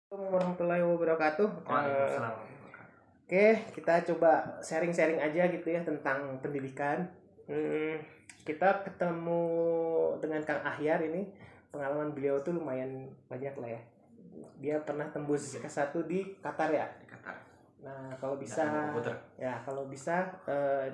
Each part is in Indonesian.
Assalamualaikum warahmatullahi wabarakatuh. Waalaikumsalam. Oke, kita coba sharing-sharing aja gitu ya tentang pendidikan. Kita ketemu dengan Kang Ahyar ini. Pengalaman beliau tuh lumayan banyak lah ya. Dia pernah tembus S1 di Qatar ya. Di Qatar. Nah, kalau bisa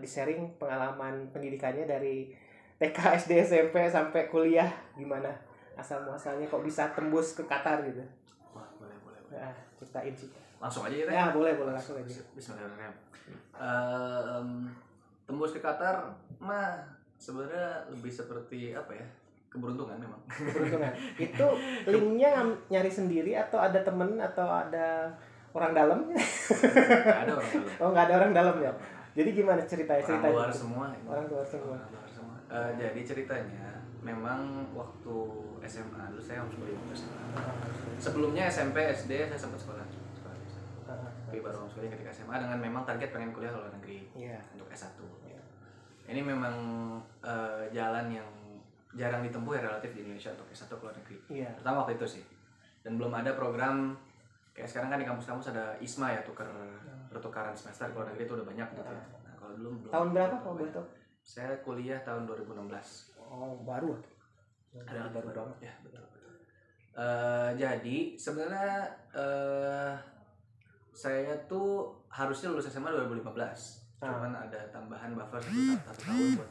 di-sharing pengalaman pendidikannya dari TK, SD, SMP sampai kuliah gimana? Asal muasalnya kok bisa tembus ke Qatar gitu. Wah, boleh. Nah, ceritain sih. Langsung aja ya, Teh? Ya, boleh langsung aja. Bismillahirrahmanirrahim. Tembus ke Qatar mah sebenarnya lebih seperti apa ya? Keberuntungan memang. Keberuntungan. Itu linknya nyari sendiri atau ada temen atau ada orang dalam? Nggak ada orang dalam. Oh, nggak ada orang dalam ya. Jadi gimana ceritanya? Orang luar semua. Orang luar semua. Jadi ceritanya memang waktu SMA dulu saya homeschooling SMA. Sebelumnya SMP, SD saya sempat sekolah biasa. Tapi baru homeschooling ketika SMA dengan memang target pengen kuliah ke luar negeri untuk S1. Ini memang jalan yang jarang ditempuh ya relatif di Indonesia untuk S1 ke luar negeri. Pertama waktu itu sih. Dan belum ada program kayak sekarang kan di kampus-kampus ada ISMA ya, pertukaran semester ke luar negeri itu udah banyak gitu ya. Nah, kalau belum tahun berapa kalau boleh tahu? Saya kuliah tahun 2016. Oh, baru. Ada baru banget ya, betul. Jadi sebenarnya saya tuh harusnya lulus SMA 2015. Cuman ada tambahan buffer satu tahun buat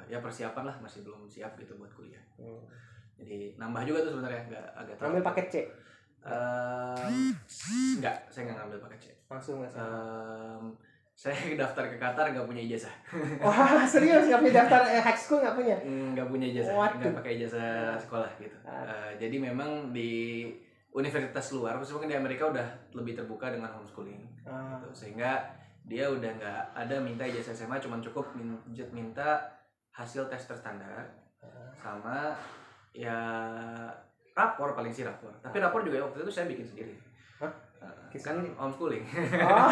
ya persiapan lah, masih belum siap gitu buat kuliah. Jadi nambah juga tuh sebenarnya, agak ngambil paket C? Enggak, saya nggak ngambil paket C. Langsung nggak sih? Saya daftar ke Qatar nggak punya ijazah. Wah, serius nggak punya daftar high school nggak punya? Nggak punya ijazah, nggak pakai ijazah sekolah gitu. Jadi memang di universitas luar, meskipun di Amerika udah lebih terbuka dengan homeschooling, gitu. Sehingga dia udah nggak ada minta ijazah SMA, cuma cukup minta hasil tes terstandar sama ya rapor, paling sih rapor. Tapi rapor juga waktu itu saya bikin sendiri. Kan homeschooling. Oh.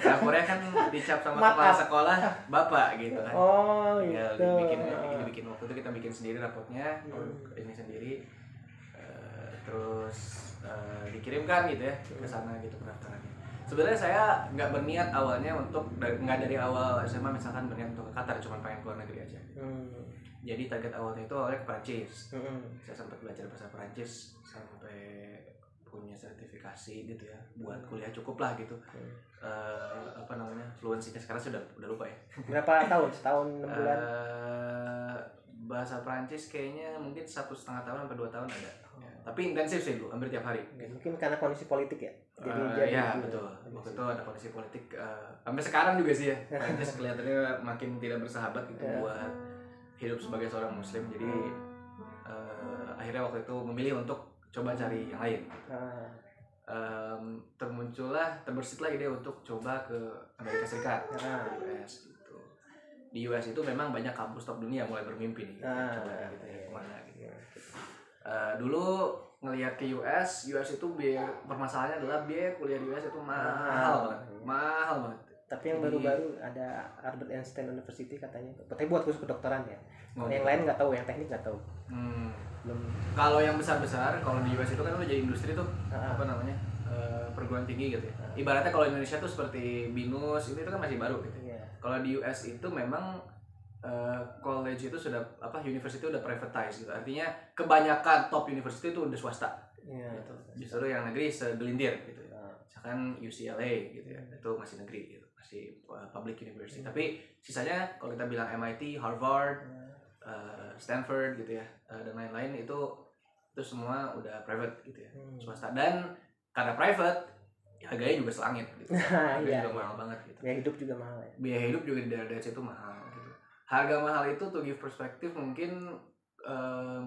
Rapornya kan dicap sama kepala sekolah bapak gitu kan. Oh, gitu. Bikin waktu itu kita bikin sendiri raportnya, ini sendiri. Terus dikirimkan gitu ya ke sana gitu pendaftarannya. Sebenarnya saya nggak berniat awalnya nggak dari awal SMA misalkan berniat untuk ke Qatar, cuma pengen keluar negeri aja. Jadi target awalnya itu awalnya ke Perancis. Saya sempat belajar bahasa Perancis sampai punya sertifikasi gitu ya, buat kuliah cukup lah gitu. Fluensinya sekarang sudah lupa ya. Berapa tahun? Setahun, 6 bulan? Bahasa Perancis kayaknya mungkin 1,5 tahun sampai 2 tahun ada. Tapi intensif sih dulu, hampir tiap hari. Mungkin karena kondisi politik ya. Iya betul. Waktu itu ada kondisi politik. Sampai sekarang juga sih ya. Perancis kelihatannya makin tidak bersahabat gitu buat hidup sebagai seorang Muslim. Jadi akhirnya waktu itu memilih untuk coba cari yang lain. Terbersitlah ide untuk coba ke Amerika Serikat, di US gitu. Di US itu memang banyak kampus top dunia mulai bermimpi nih, coba gitu ya, kemana gitu. Dulu ngelihat ke US itu permasalahannya adalah biaya kuliah di US itu mahal banget. Tapi yang baru-baru ada Albert Einstein University katanya. Tapi buat khusus kedokteran ya. Yang lain nggak tahu, yang teknik nggak tahu. Kalau yang besar-besar, kalau di US itu kan udah jadi industri tuh, perguruan tinggi gitu ya. Ibaratnya kalau Indonesia tuh seperti BINUS, itu kan masih baru gitu. Kalau di US itu memang college itu sudah university udah privatized gitu. Artinya kebanyakan top university itu udah swasta. Gitu. Justru yang negeri segelintir gitu ya. Misalkan UCLA gitu ya, itu masih negeri gitu, masih public university. Tapi sisanya kalau kita bilang MIT, Harvard, Stanford gitu ya, dan lain-lain itu semua udah private gitu ya, swasta. Dan karena private, harganya juga selangit gitu. Harganya juga mahal banget gitu. Biaya hidup juga mahal ya. Biaya hidup juga di daerah-daerah situ mahal gitu. Harga mahal itu to give perspective mungkin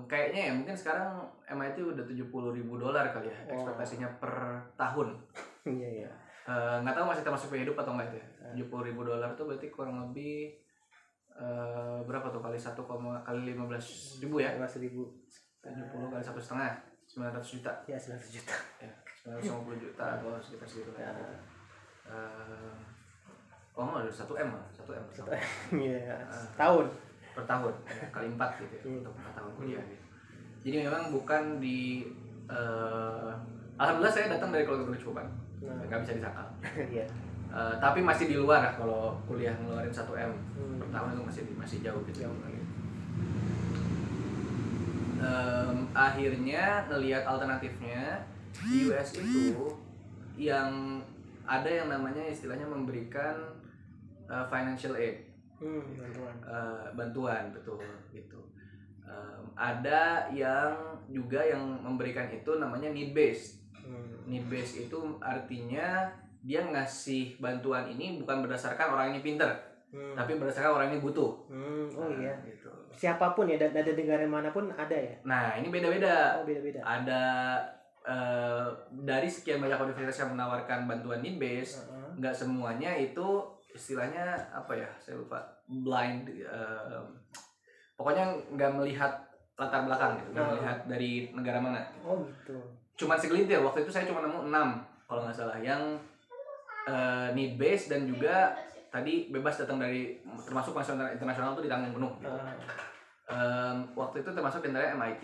kayaknya ya mungkin sekarang MIT udah $70,000 kali ya, ekspektasinya per tahun. Iya. Nggak tahu masih termasuk biaya hidup atau enggak itu ya. $70,000 itu berarti kurang lebih berapa tuh kali 15.000 ya? 15.000. 70 kali 1,5, 900 juta. Ya, 900 juta. Ya, 950 juta atau sekitar segitu lah. Ada 1M. Iya. Tahun. Per tahun, kali 4 gitu ya, untuk 4 tahun kuliah gitu. Jadi memang bukan di Alhamdulillah saya datang dari keluarga berkecukupan, nggak bisa disangkal. Tapi masih di luar lah kalau kuliah ngeluarin 1M per tahun itu masih jauh gitu. Akhirnya ngelihat alternatifnya di US itu yang ada yang namanya istilahnya memberikan financial aid, bantuan betul gitu. Ada yang juga yang memberikan itu namanya need based. Need based itu artinya dia ngasih bantuan ini bukan berdasarkan orang ini pinter, tapi berdasarkan orang ini butuh. Iya. Gitu. Siapapun ya, dari negara manapun ada ya. Nah ini beda-beda. Beda-beda. Ada dari sekian banyak universitas yang menawarkan bantuan need based, nggak semuanya itu istilahnya apa ya? Saya lupa. Blind. Pokoknya nggak melihat latar belakang gitu, nggak melihat dari negara mana. Gitu. Cuman segelintir. Waktu itu saya cuma nemu 6 kalau nggak salah yang need based dan juga tadi bebas datang dari termasuk internasional tuh ditanggung penuh gitu. Waktu itu termasuk dari MIT,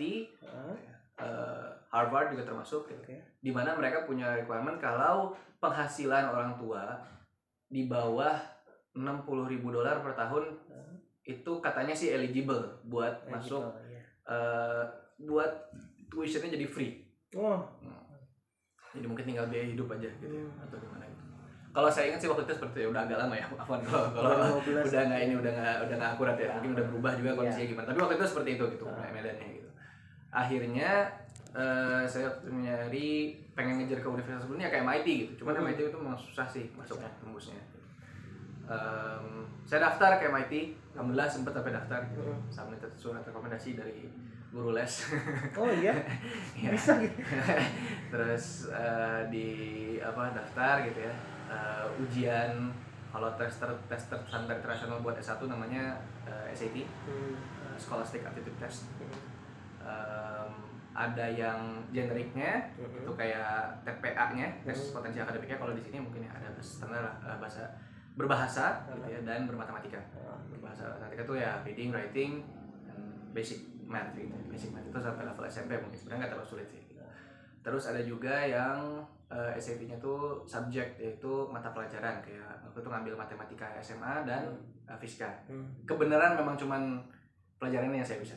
Harvard juga termasuk gitu. Di mana mereka punya requirement kalau penghasilan orang tua di bawah $60,000 per tahun itu katanya sih eligible buat masuk buat tuitionnya jadi free. Jadi mungkin tinggal biaya hidup aja gitu ya, atau gimana gitu. Kalau saya ingat sih waktu itu seperti udah agak lama ya, maafan kalau udah nggak akurat ya, mungkin udah berubah juga kondisinya gimana. Tapi waktu itu seperti itu gitu, medannya gitu. Akhirnya saya nyari pengen ngejar ke universitas sebelumnya kayak MIT gitu. Cuman MIT itu memang susah sih masuknya, tembusnya. Saya daftar ke MIT, alhamdulillah sempat sampai daftar gitu. Sampai surat rekomendasi dari guru les. Oh iya? Bisa gitu. Terus daftar gitu ya. Ujian kalau tes standar internasional buat S1 namanya SAT, Scholastic Aptitude Test. Ada yang generiknya itu kayak TPA-nya, tes potensi akademiknya. Kalau di sini mungkin ya ada standar bahasa berbahasa gitu ya, dan bermatematika. Berbahasa matematika itu ya reading, writing, dan basic math gitu. Basic math itu sampai level SMP mungkin sebenarnya nggak terlalu sulit sih. Terus ada juga yang SAT-nya tuh subjek, yaitu mata pelajaran kayak aku tuh ngambil matematika SMA dan fisika. Kebenaran memang cuman pelajarannya yang saya bisa.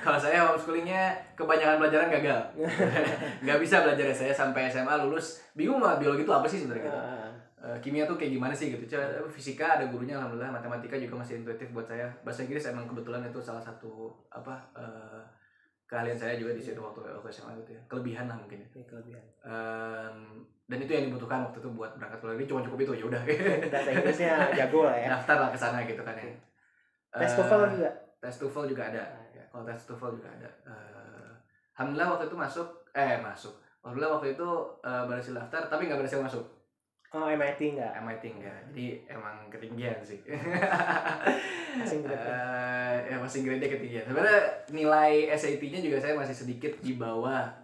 Kalau saya homeschoolingnya kebanyakan pelajaran gagal. Nggak bisa belajar. Saya sampai SMA lulus bingung banget biologi itu apa sih sebenarnya gitu. Kimia tuh kayak gimana sih gitu. Fisika ada gurunya alhamdulillah, matematika juga masih intuitif buat saya. Bahasa Inggris emang kebetulan itu salah satu keahlian saya juga di situ waktu SMA gitu ya. Kelebihan lah mungkin ya. Kelebihan. Dan itu yang dibutuhkan waktu itu buat berangkat ke luar negeri, cuma cukup itu ya udah. Bahasa Inggrisnya jago lah ya. Daftar lah ke sana gitu kan ya. Tes TOEFL juga. Tes TOEFL juga ada. Ya, kalau tes TOEFL juga ada. Alhamdulillah waktu itu masuk. Alhamdulillah waktu itu berhasil daftar tapi nggak berhasil masuk. Oh, MIT enggak? MIT enggak. Jadi emang ketinggian sih. Passing grade-nya ketinggian. Sebenarnya nilai SAT-nya juga saya masih sedikit di bawah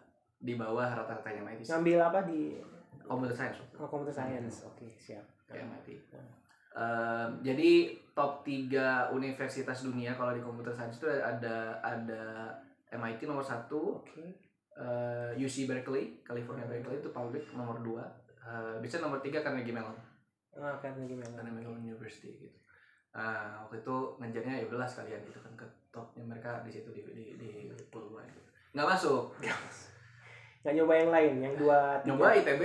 rata-ratanya MIT. Ngambil apa di Computer Science. Oh, Computer Science. Oke, siap. MIT. Jadi top 3 universitas dunia kalau di Computer Science itu ada MIT nomor 1. UC Berkeley, California Berkeley itu public nomor 2. Bisa nomor 3 Carnegie Mellon. Carnegie Mellon University gitu. Waktu itu ngejarnya ya udahlah sekalian gitu kan, ke topnya mereka di situ di Pulau gitu. Nggak masuk. Nggak nyoba yang lain, yang 2, 3. Nyoba ITB.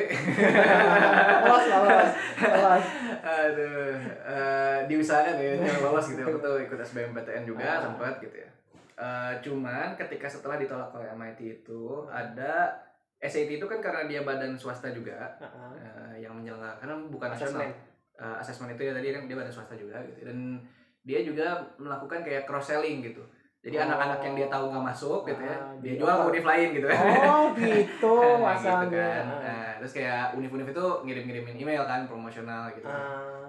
Lolos. Aduh, diusahakan ya lolos gitu. Waktu itu ikut SBMPTN juga sempat gitu ya. Cuman ketika setelah ditolak oleh MIT itu ada SAT itu kan karena dia badan swasta juga yang menyelenggarakan, karena bukan nasional. Asesmen itu ya tadi kan dia badan swasta juga gitu, dan dia juga melakukan kayak cross selling gitu. Jadi anak-anak yang dia tahu nggak masuk gitu ya, dia jual ke univ lain gitu. Gitu masalahnya. Gitu kan. Terus kayak univ-univ itu ngirim-ngirimin email kan promosional gitu.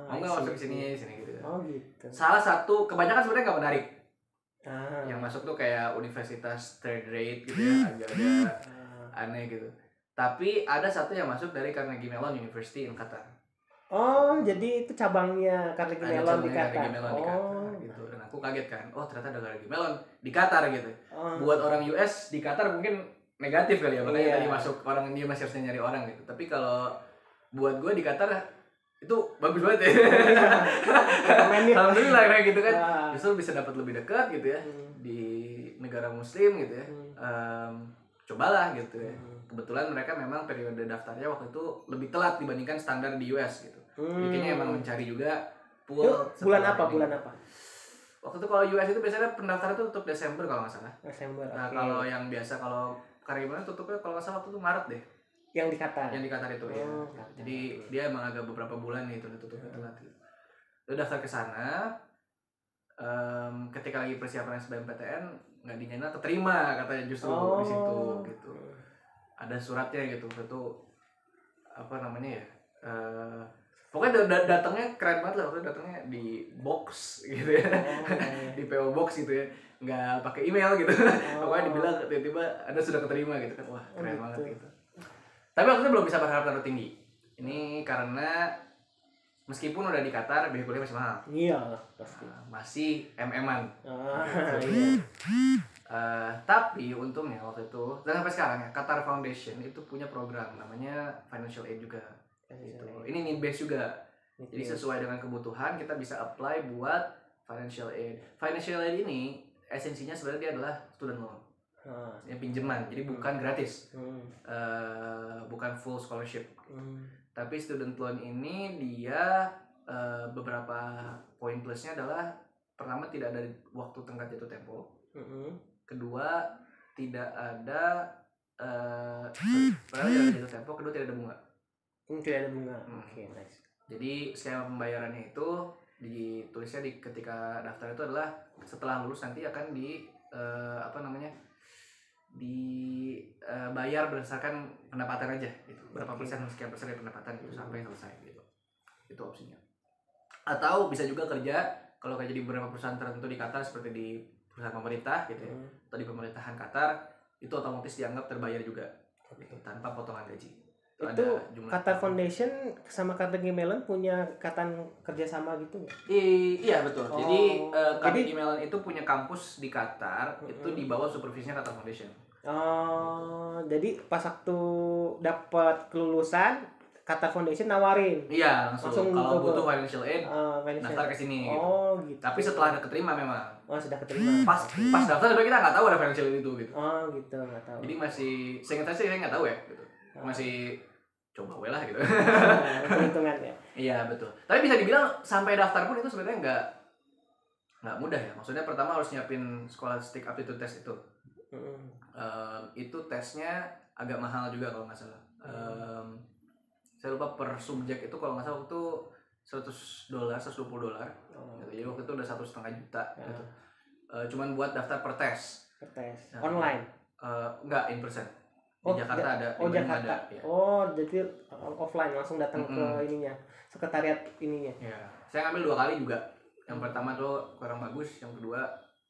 Mau nggak masuk ke sini gitu. Gitu. Salah satu kebanyakan sebenarnya nggak menarik. Yang masuk tuh kayak universitas third rate gitu ya, agak-agak aneh gitu. Tapi ada satu yang masuk dari Carnegie Mellon University in Qatar. Oh, jadi itu cabangnya Carnegie Mellon di Qatar. Gitu. Dan aku kaget kan, ternyata ada Carnegie Mellon di Qatar gitu. Buat orang US di Qatar mungkin negatif kali ya, makanya tadi masuk orang, dia masih harusnya nyari orang gitu. Tapi kalau buat gue di Qatar itu bagus banget ya. Alhamdulillah kayak gitu kan. Justru bisa dapat lebih dekat gitu ya di negara muslim gitu ya. Cobalah gitu ya. Kebetulan mereka memang periode daftarnya waktu itu lebih telat dibandingkan standar di US gitu. Jadi kayaknya emang mencari juga pool. Bulan apa? Waktu itu kalau US itu biasanya pendaftaran itu tutup Desember kalau nggak salah. Desember. Nah, kalau yang biasa kalau Karibia tutupnya kalau nggak salah waktu itu Maret deh. Yang di Qatar. Yang di Qatar itu ya. Jadi dia emang agak beberapa bulan nih itu tutupnya telat gitu. Udah daftar ke sana. Ketika lagi persiapan SBMPTN nggak dinyana keterima katanya justru di situ gitu. Ada suratnya gitu. Itu apa namanya ya? Pokoknya datangnya keren banget lah, waktu datangnya di box gitu ya. Di PO box gitu ya. Nggak pakai email gitu. Pokoknya dibilang tiba-tiba Anda sudah keterima gitu kan. Wah, keren banget gitu. Tapi waktu itu belum bisa berharap terlalu tinggi. Ini karena meskipun udah di Qatar, biaya kuliah masih mahal. Iya, pasti. Masih MM-an. Tapi untungnya waktu itu, dan sampai sekarang ya, Qatar Foundation itu punya program namanya Financial Aid juga. Gitu. Ini need based juga. Jadi sesuai dengan kebutuhan kita bisa apply buat Financial Aid. Financial Aid ini esensinya sebenarnya dia adalah student loan. Yang pinjaman, jadi bukan gratis, bukan full scholarship. Tapi student loan ini dia beberapa poin plusnya adalah pertama tidak ada waktu tenggat jatuh tempo, kedua tidak ada jatuh tempo, kedua tidak ada bunga. Tidak ada bunga. Oke, nice. Jadi skema pembayarannya itu ditulisnya ketika daftar itu adalah setelah lulus nanti akan dibayar berdasarkan pendapatan aja gitu. Berapa persen sekian persen dari pendapatan itu sampai selesai gitu. Itu opsinya. Atau bisa juga kerja kalau kayak jadi beberapa perusahaan tertentu di Qatar seperti di perusahaan pemerintah gitu ya. Atau di pemerintahan Qatar itu otomatis dianggap terbayar juga gitu, tanpa potongan gaji. Itu Qatar Foundation sama Carnegie Mellon punya ikatan kerjasama gitu nggak? Iya betul. Jadi Carnegie Mellon itu punya kampus di Qatar, itu di bawah supervisinya Qatar Foundation. Jadi pas waktu dapat kelulusan Qatar Foundation nawarin. Iya, langsung kalau butuh financial aid, daftar ke sini. Gitu. Tapi setelah ada keterima memang. Sudah keterima. Pas daftar sebenarnya kita nggak tahu ada financial aid itu gitu. Gitu, nggak tahu. Jadi masih, seingat saya nggak tahu ya gitu. Masih coba lah gitu. Hitungan ya. Iya betul. Tapi bisa dibilang sampai daftar pun itu sebenarnya nggak mudah ya. Maksudnya pertama harus nyiapin scholastic aptitude test itu. Itu tesnya agak mahal juga kalau nggak salah. Saya lupa per subjek itu kalau nggak salah waktu $100, $120. Gitu. Jadi waktu itu udah 1,5 juta. Gitu. Cuman buat daftar per tes. Online? Enggak, in person. Di Jakarta ada. Jakarta. Ada, ya. Jadi offline langsung datang ke ininya, sekretariat ininya. Ya. Saya ngambil 2 kali juga. Yang pertama tuh kurang bagus, yang kedua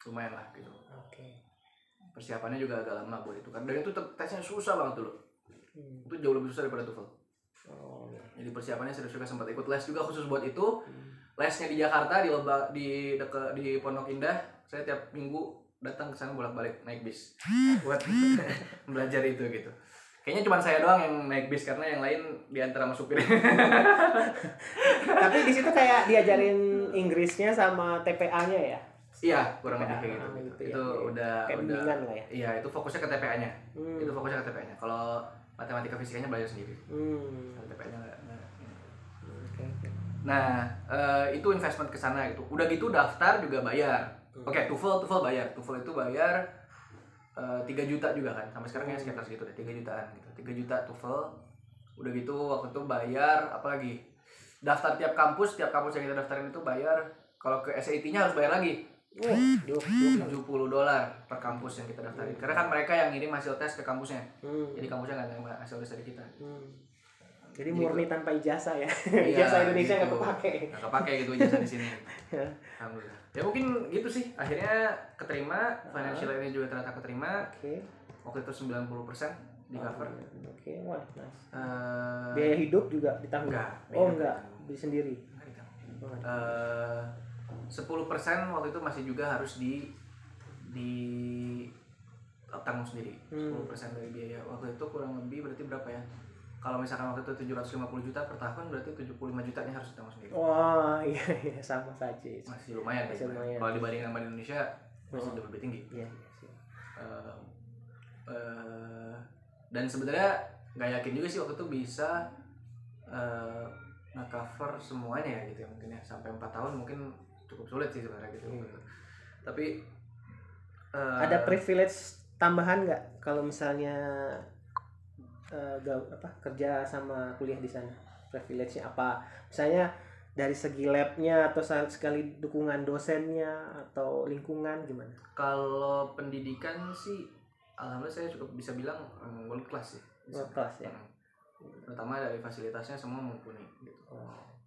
lumayan lah gitu. Persiapannya juga agak lama buat itu kan. Dan itu tesnya susah banget dulu. Itu jauh lebih susah daripada TOEFL. Jadi persiapannya serius juga, sempat ikut les juga khusus buat itu. Lesnya di Jakarta di Pondok Indah. Saya tiap minggu datang ke sana bolak-balik naik bis buat belajar itu gitu. Kayaknya cuma saya doang yang naik bis karena yang lain diantar sama supir. Tapi di situ kayak diajarin Inggrisnya sama TPA-nya ya? Iya, kurang lebih kayak gitu. Itu udah bimbingan lah ya. Iya, itu fokusnya ke TPA-nya. Itu fokusnya ke TPA-nya. Kalau matematika fisikanya belajar sendiri. TPA-nya enggak. Nah, itu investment ke sana gitu. Udah gitu daftar juga bayar. Oke, TOEFL bayar. TOEFL itu bayar 3 juta juga kan. Sampai sekarang ya sekitar segitu deh, 3 jutaan gitu. 3 juta TOEFL. Udah gitu waktu itu bayar apalagi? Daftar tiap kampus yang kita daftarin itu bayar. Kalau ke SAT-nya harus bayar lagi. $70 per kampus yang kita daftarin. Karena kan mereka yang ngirim hasil tes ke kampusnya. Jadi kampusnya nggak terima hasil tes dari kita. Jadi murni tanpa ijazah ya. Ijazah Indonesia nggak kepake. Nggak kepake gitu ijazah di sini. Alhamdulillah. Ya mungkin gitu sih. Akhirnya keterima. Financial ini juga ternyata keterima. Waktu itu 90% di cover. Wah nice. Biaya hidup juga ditanggung? Enggak. Beli sendiri? 10% waktu itu masih juga harus tanggung sendiri 10% dari biaya. Waktu itu kurang lebih berarti berapa ya? Kalau misalkan waktu itu 750 juta per tahun, berarti 75 jutanya harus ditanggung sendiri. Wah, iya sama saja. Masih lumayan. Kalau dibandingkan sama Indonesia masih jauh lebih tinggi. Iya. Dan sebenarnya nggak yakin juga sih waktu itu bisa nge-cover semuanya ya gitu ya, mungkin ya sampai 4 tahun mungkin cukup sulit sih sebenarnya gitu. Tapi ada privilege tambahan nggak kalau misalnya kerja sama kuliah di sana? Privilege-nya apa? Misalnya dari segi lab-nya atau sekali dukungan dosennya atau lingkungan gimana? Kalau pendidikan sih alhamdulillah saya cukup bisa bilang world class sih. World class ya. Terutama dari fasilitasnya semua mumpuni gitu.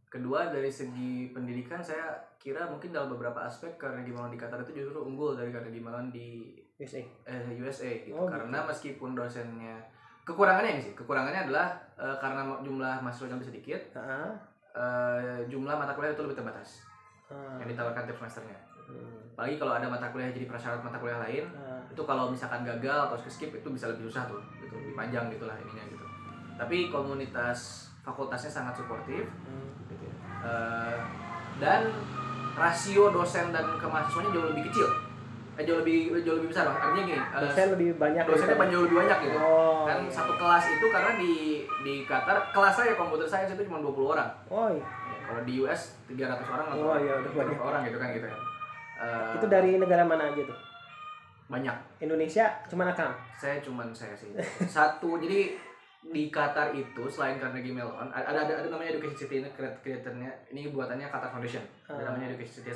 Kedua dari segi pendidikan saya kira mungkin dalam beberapa aspek Carnegie Mellon di Qatar itu justru unggul dari Carnegie Mellon di USA gitu. Karena meskipun dosennya kekurangannya adalah karena jumlah mahasiswa yang sedikit, jumlah mata kuliah itu lebih terbatas yang ditawarkan tiap semesternya. Apalagi kalau ada mata kuliah jadi prasyarat mata kuliah lain, itu kalau misalkan gagal atau skip itu bisa lebih susah tuh, gitu, lebih panjang gitulah ininya gitu. Tapi komunitas fakultasnya sangat suportif, gitu ya. Dan rasio dosen dan ke mahasiswanya jauh lebih kecil. Jauh lebih besar, artinya gini. Dosen lebih banyak. Dosennya jauh lebih banyak gitu. Kan satu kelas itu karena di Qatar kelas saya komputer science itu cuma 20 orang. Iya. Kalau di US 300 orang atau udah banyak orang gitu kan gitu ya. Itu dari negara mana aja tuh? Banyak. Indonesia cuma Akang. Saya sih. Satu jadi di Qatar itu selain Carnegie Mellon ada namanya Education City, creatornya ini buatannya Qatar Foundation. Ada namanya Education City.